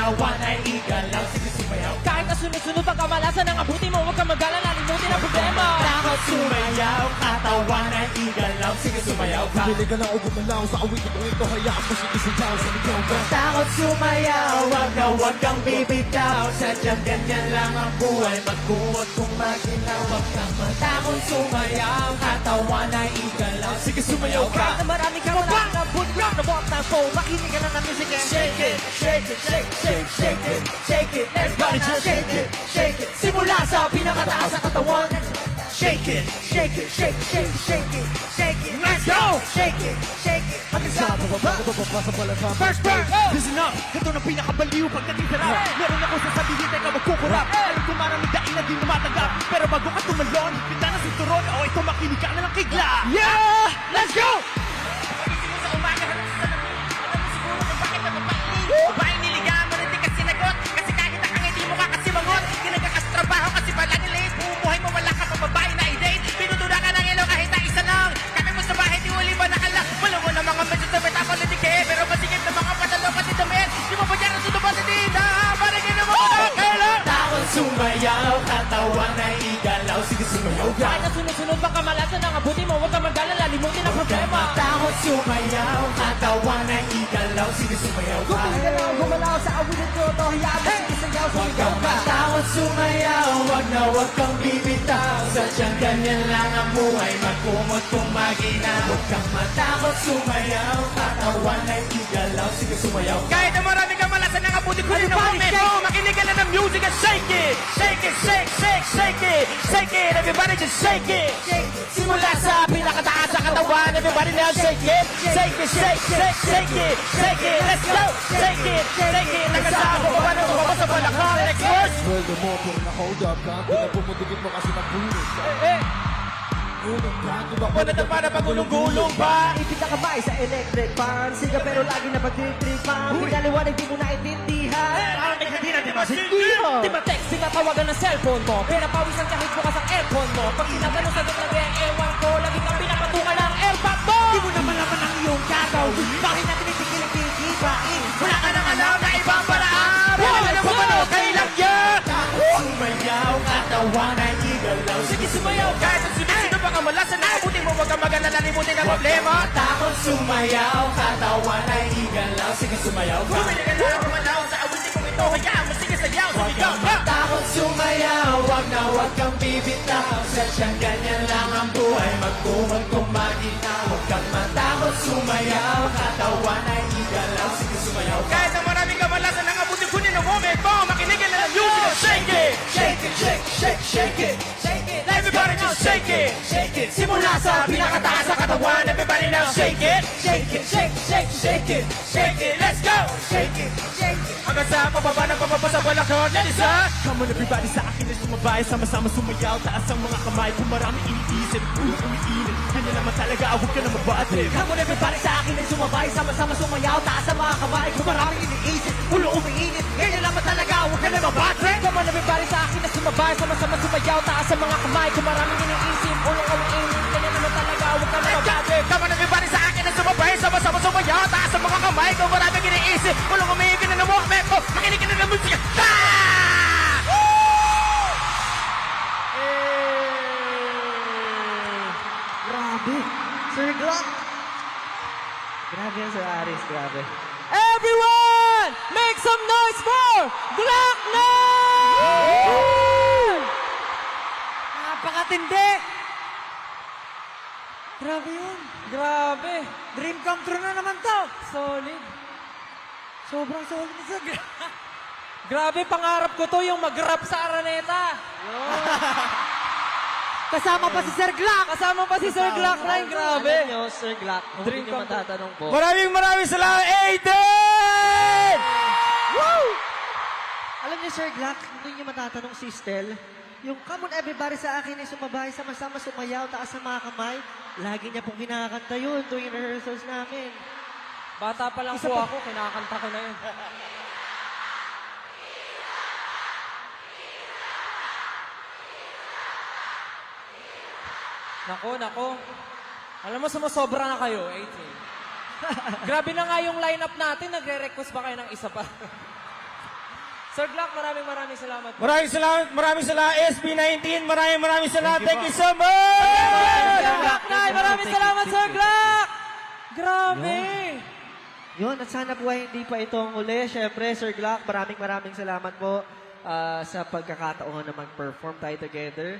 katawan ay igalaw. Sige sumayaw. Kahit na sunod-sunod ang kamalasan ng abuti mo, huwag kang mag-alala, limutin ang problema. Takot sumayaw, katawan ay igalaw. Sige sumayaw ka. Bumili ka na o gumalaw sa awitin kong ito, hayaan mo sigisayaw sa ligaw ka. Takot sumayaw, wag kang bibitaw. Sadyang ganyan lang ang buhay, magkuwag kung maginaw. Wag kang matakot sumayaw, katawan ay igalaw. Sige sumayaw ka. Kahit na marami kang nakakabot, rock the walk na phone, makinig ka na ng music and Shake it, shake it, shake, shake, shake it, shake it. Everybody just shake it, shake it. Simula sa pinakataas sa katawan. Shake it, shake it, shake, shake, shake it, shake it. Let's go! Shake it, shake it. Hanggang sa bababa. First burn, listen up. Ito na pinakabaliw pagdating sa rap. Meron ako sasabihin, teka magkukurap. Alam ko maraming daing na di tumatanggap. Pero bago ka tumalon, pinta na sinturon. O ito makinig ka na lang kigla. Yeah! Let's go! Pagising mo sa umaga, halos sa lamin. Alam mo siguro kung bakit napapailing. Babaeng niligahan mo rin di ka sinagot. Kasi kahit ang hindi mo ka kasi mangot. Ginagakastrabaho kasi palagi late. Bumuhay mo wala ka pa babae na i-date. Pinutuna ka ng ilaw kahit na isa lang. Kami mo sa bahay di uli ba nakala. Wala mo na mga medyo sa metapa na di kaya. Pero masigit na mga padalo pati damit. Di mo pa dyan ang sundo pati di na. Parang yun mo na kailan. Takot sumayaw, katawan na igalaw. Sige sumayaw ka. kahit na sunod-sunod ang kamalasan ng abuti mo, huwag kang mag-alala, limutin ang problema. Takot sumayaw, katawan na igalaw. Sige sumayaw ka. Bumili ka na o gumalaw sa awitin ko, to hayaan mo sigisayaw sa Huwag ligaw kang ka. matakot sumayaw, wag kang bibitaw. Sadyang ganyan lang ang buhay, magkumot kung maginaw. Huwag kang matakot sumayaw, katawan ay igalaw. Sige sumayaw. Kahit na marami kang malasan ng abuti ko rin ang moment mo, makinig ka na ng music and shake it. Shake it, shake, shake, shake it. Shake it, everybody just shake it. Simula sa pinakataas sa katawan, everybody now shake it. Shake it, shake, shake, shake it. Shake it, let's go. Shake it, shake it. Nagkasama ko ba na bumaba sa balakang? Next verse. Sweldo mo, pero na-hold up ka. Pinapumudikit mo kasi nagbulit ka. Gulong ka, di ba? Wala na para pagulong-gulong pa. Ipit na kamay sa electric fan, siga pero lagi na pagtitripan. Pinaliwanag di mo naintindihan. Parang hindi na, di ba? Di ba text, tinatawagan ng cellphone mo. Pinapawisan kahit bukas ang aircon mo. Pag tinatanong sa doon ang ewan ko, lagi kang pinapatungan ng airpot mo. Di mo naman laman ang iyong gagaw. Bakit natin itigil ang titipain? Wala ka nang alam na ibang paraan. Wala mo ano, kailang yan. Sumayaw, katawan ay igalaw. Sige sumayaw, kahit ang sino pa kamalasan na abutin mo, wag kang mag-alala, limutin ang problema. Takot sumayaw, katawan ay igalaw. Sige sumayaw ka. Bumili ka na gumalaw sa abutin kong ito. Hayaan mo, sige sayaw, sumigaw ka. Takot sumayaw, wag kang bibitaw. Sadyang ganyan lang ang buhay, magkumag kung maginaw. Huwag kang matakot sumayaw, katawan ay igalaw. Sige sumayaw ka. Kahit na maraming kamalasan ng abutin ko ng moment mo, makinig ka na ng music. Shake it, shake it, shake, shake, shake it. Shake it, everybody just shake it. Shake it, simula sa pinakataas sa katawan. Everybody now shake it. Shake it, shake, shake, shake it. Shake it, let's go. Shake it, shake it. Hanggang sa pababa ng pababa sa balakon. Let's go. Come on everybody, sa akin ay sumabay. Sama-sama sumayaw, taas ang mga kamay. Kung marami iniisip, ulo umiinit. Kanya naman talaga, huwag ka na mabatin. Come on everybody, sa akin ay sumabay. Sama-sama sumayaw, taas ang mga kamay. Kung maraming iniisip, ulo umiinit. Ganyan naman talaga, huwag ka na mabatid. Come on everybody, sa akin ay sumabay. Sama-sama sumayaw, taas ang mga kamay. Kung maraming iniisip, ulo umiinit. Ganyan naman talaga, huwag ka na mabatid. Come on everybody, sa akin ay sumabay. Sama-sama sumayaw, taas ang mga kamay. Kung maraming iniisip, ulo umiinit na movement ko. Makinig ka na ng musika. Grabe. Sir Glock. Grabe yan, Sir Aris. Grabe. Everyone! Make some noise for Glock na! Napakatindi! Grabe yun. Grabe. Dream come true na naman to. Solid. Sobrang solid ni Sir Glock. Grabe, pangarap ko to yung mag-rap sa Araneta. Kasama pa si Sir Glock. Kasama pa si Sir Glock na yung grabe. Alam nyo, Sir Glock, kung hindi nyo matatanong po. Maraming salamat, Aiden! Woo! Alam niyo, Sir Glock, kung hindi nyo matatanong si Stel, yung come on everybody sa akin ay sumabay, sama-sama sumayaw, taas ang mga kamay. Lagi niya pong kinakanta yun tuwing rehearsals namin. Bata pa lang po ako, kinakanta ko na yun. Nako. Alam mo, sumusobra na kayo, 18. Grabe na nga yung lineup natin, nagre-request pa kayo ng isa pa. Sir Glock, maraming salamat. Maraming salamat SB19. Maraming salamat. Thank you so much. Sir Glock, maraming salamat, Sir Glock. Grabe. Yun, at sana po ay hindi pa itong uli. Siyempre, Sir Glock, maraming salamat po sa pagkakataon na mag-perform tayo together.